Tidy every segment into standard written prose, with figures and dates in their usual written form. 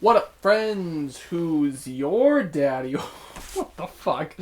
What up, friends? Who's your daddy? What the fuck?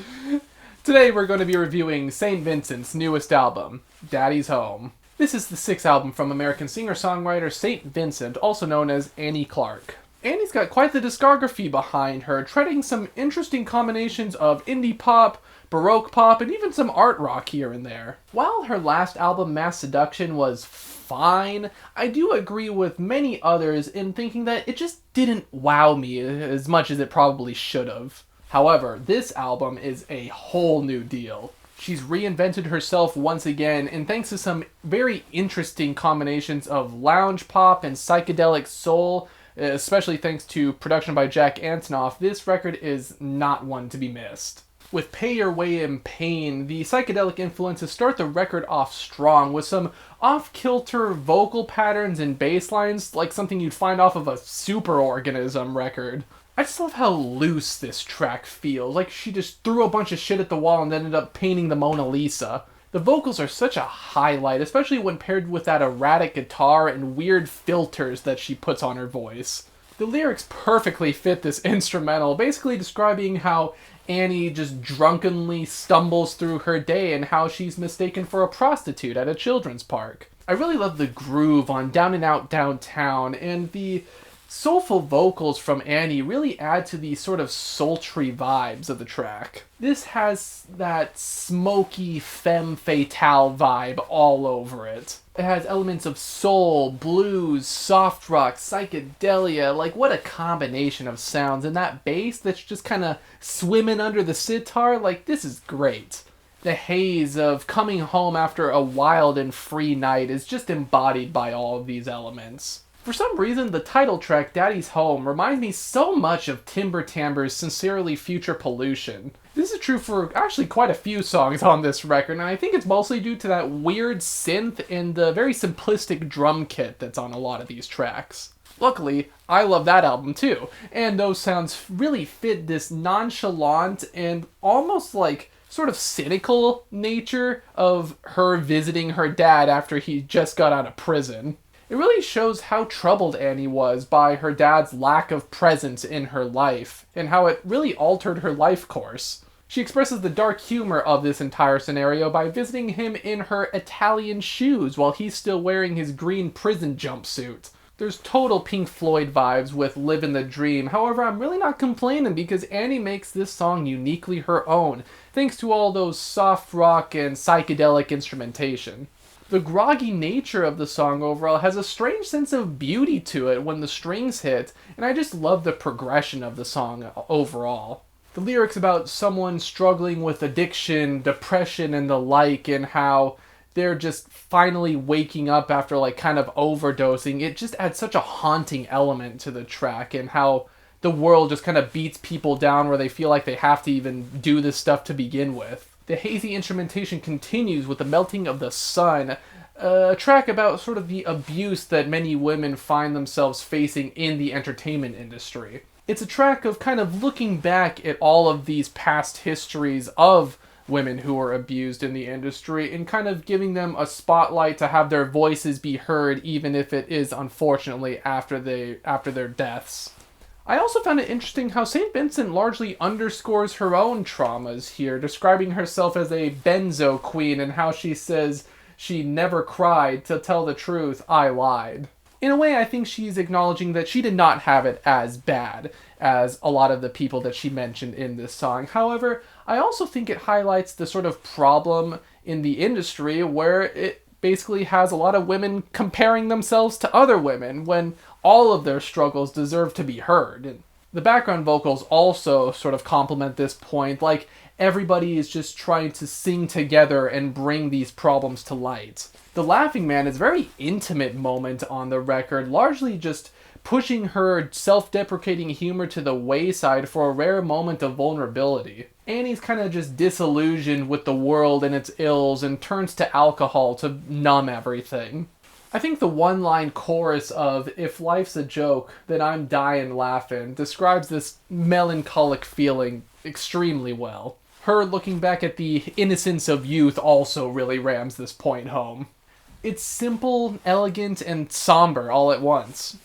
Today we're going to be reviewing St. Vincent's newest album, Daddy's Home. This is the sixth album from American singer-songwriter St. Vincent, also known as Annie Clark. Annie's got quite the discography behind her, treading some interesting combinations of indie pop, baroque pop, and even some art rock here and there. While her last album, Mass Seduction, was fine, I do agree with many others in thinking that it just didn't wow me as much as it probably should have. However, this album is a whole new deal. She's reinvented herself once again, and thanks to some very interesting combinations of lounge pop and psychedelic soul, especially thanks to production by Jack Antonoff, this record is not one to be missed. With Pay Your Way in Pain, the psychedelic influences start the record off strong with some off-kilter vocal patterns and bass lines like something you'd find off of a Superorganism record. I just love how loose this track feels, like she just threw a bunch of shit at the wall and ended up painting the Mona Lisa. The vocals are such a highlight, especially when paired with that erratic guitar and weird filters that she puts on her voice. The lyrics perfectly fit this instrumental, basically describing how Annie just drunkenly stumbles through her day and how she's mistaken for a prostitute at a children's park. I really love the groove on Down and Out Downtown, and the soulful vocals from Annie really add to the sort of sultry vibes of the track. This has that smoky femme fatale vibe all over it. It has elements of soul, blues, soft rock, psychedelia. Like, what a combination of sounds. And that bass that's just kind of swimming under the sitar, like, this is great. The haze of coming home after a wild and free night is just embodied by all of these elements. For some reason, the title track, Daddy's Home, reminds me so much of Timber Timbre's Sincerely Future Pollution. This is true for actually quite a few songs on this record, and I think it's mostly due to that weird synth and the very simplistic drum kit that's on a lot of these tracks. Luckily, I love that album too, and those sounds really fit this nonchalant and almost like sort of cynical nature of her visiting her dad after he just got out of prison. It really shows how troubled Annie was by her dad's lack of presence in her life, and how it really altered her life course. She expresses the dark humor of this entire scenario by visiting him in her Italian shoes while he's still wearing his green prison jumpsuit. There's total Pink Floyd vibes with Livin' the Dream, however I'm really not complaining because Annie makes this song uniquely her own, thanks to all those soft rock and psychedelic instrumentation. The groggy nature of the song overall has a strange sense of beauty to it when the strings hit, and I just love the progression of the song overall. The lyrics about someone struggling with addiction, depression, and the like, and how they're just finally waking up after like kind of overdosing, it just adds such a haunting element to the track, and how the world just kind of beats people down where they feel like they have to even do this stuff to begin with. The hazy instrumentation continues with the melting of the sun, a track about sort of the abuse that many women find themselves facing in the entertainment industry. It's a track of kind of looking back at all of these past histories of women who were abused in the industry and kind of giving them a spotlight to have their voices be heard, even if it is unfortunately after their deaths. I also found it interesting how St. Vincent largely underscores her own traumas here, describing herself as a benzo queen and how she says she never cried. To tell the truth, I lied. In a way, I think she's acknowledging that she did not have it as bad as a lot of the people that she mentioned in this song. However, I also think it highlights the sort of problem in the industry where it basically has a lot of women comparing themselves to other women when all of their struggles deserve to be heard. And the background vocals also sort of complement this point, like everybody is just trying to sing together and bring these problems to light. The Laughing Man is a very intimate moment on the record, largely just pushing her self-deprecating humor to the wayside for a rare moment of vulnerability. Annie's kind of just disillusioned with the world and its ills and turns to alcohol to numb everything. I think the one-line chorus of "If life's a joke, then I'm dying laughing" describes this melancholic feeling extremely well. Her looking back at the innocence of youth also really rams this point home. It's simple, elegant, and somber all at once.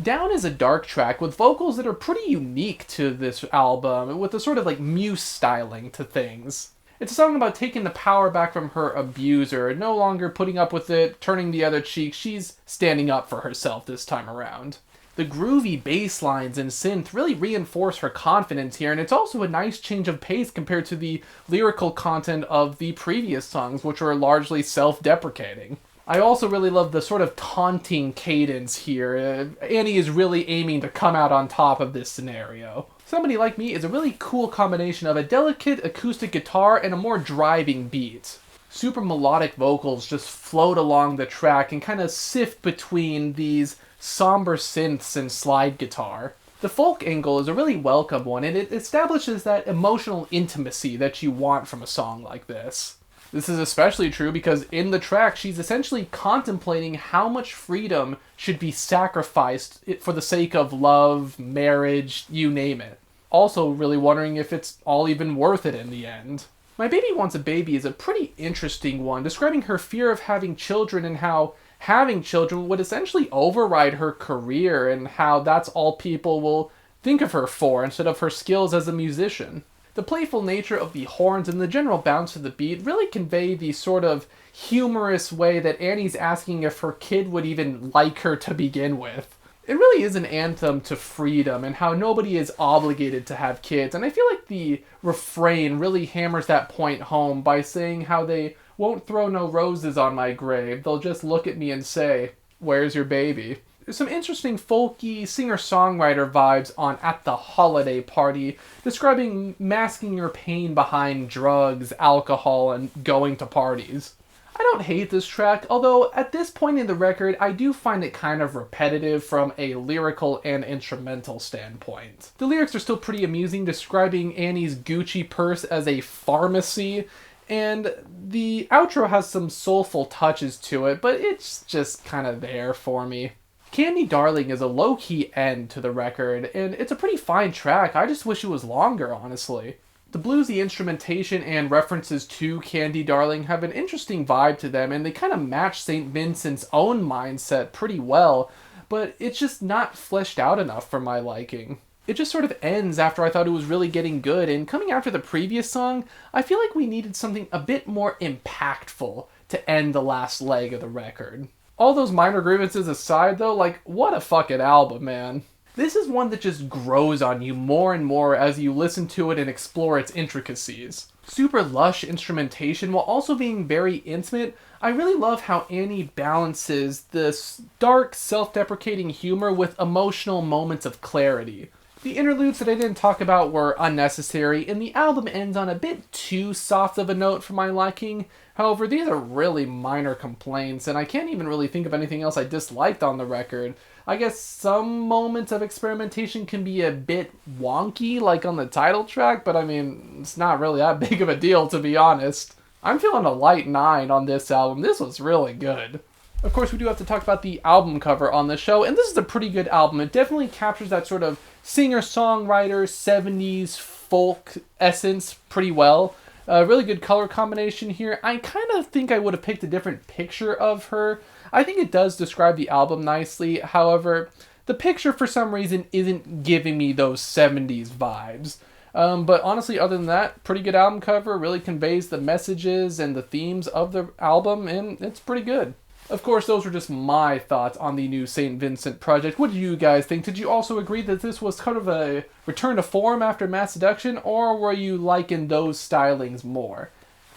Down is a dark track with vocals that are pretty unique to this album, with a sort of like Muse styling to things. It's a song about taking the power back from her abuser, no longer putting up with it, turning the other cheek. She's standing up for herself this time around. The groovy bass lines and synth really reinforce her confidence here, and it's also a nice change of pace compared to the lyrical content of the previous songs, which were largely self-deprecating. I also really love the sort of taunting cadence here. Annie is really aiming to come out on top of this scenario. Somebody Like Me is a really cool combination of a delicate acoustic guitar and a more driving beat. Super melodic vocals just float along the track and kind of sift between these somber synths and slide guitar. The folk angle is a really welcome one, and it establishes that emotional intimacy that you want from a song like this. This is especially true because in the track, she's essentially contemplating how much freedom should be sacrificed for the sake of love, marriage, you name it. Also really wondering if it's all even worth it in the end. My Baby Wants a Baby is a pretty interesting one, describing her fear of having children and how having children would essentially override her career and how that's all people will think of her for instead of her skills as a musician. The playful nature of the horns and the general bounce of the beat really convey the sort of humorous way that Annie's asking if her kid would even like her to begin with. It really is an anthem to freedom and how nobody is obligated to have kids, and I feel like the refrain really hammers that point home by saying how they won't throw no roses on my grave, they'll just look at me and say, "Where's your baby?" There's some interesting folky singer-songwriter vibes on At the Holiday Party, describing masking your pain behind drugs, alcohol, and going to parties. I don't hate this track, although at this point in the record, I do find it kind of repetitive from a lyrical and instrumental standpoint. The lyrics are still pretty amusing, describing Annie's Gucci purse as a pharmacy, and the outro has some soulful touches to it, but it's just kind of there for me. Candy Darling is a low-key end to the record, and it's a pretty fine track. I just wish it was longer, honestly. The bluesy instrumentation and references to Candy Darling have an interesting vibe to them, and they kind of match St. Vincent's own mindset pretty well, but it's just not fleshed out enough for my liking. It just sort of ends after I thought it was really getting good, and coming after the previous song, I feel like we needed something a bit more impactful to end the last leg of the record. All those minor grievances aside though, like, what a fucking album, man. This is one that just grows on you more and more as you listen to it and explore its intricacies. Super lush instrumentation while also being very intimate. I really love how Annie balances this dark, self-deprecating humor with emotional moments of clarity. The interludes that I didn't talk about were unnecessary, and the album ends on a bit too soft of a note for my liking. However, these are really minor complaints, and I can't even really think of anything else I disliked on the record. I guess some moments of experimentation can be a bit wonky, like on the title track, but I mean, it's not really that big of a deal, to be honest. I'm feeling a light 9 on this album. This was really good. Of course, we do have to talk about the album cover on the show, and this is a pretty good album. It definitely captures that sort of singer-songwriter, 70s folk essence pretty well. A really good color combination here. I kind of think I would have picked a different picture of her. I think it does describe the album nicely. However, the picture for some reason isn't giving me those 70s vibes. But honestly, other than that, pretty good album cover. Really conveys the messages and the themes of the album, and it's pretty good. Of course, those were just my thoughts on the new St. Vincent project. What did you guys think? Did you also agree that this was kind of a return to form after Mass Seduction, or were you liking those stylings more?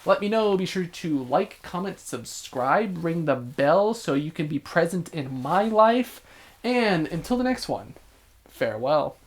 Let me know. Be sure to like, comment, subscribe, ring the bell so you can be present in my life. And until the next one, farewell.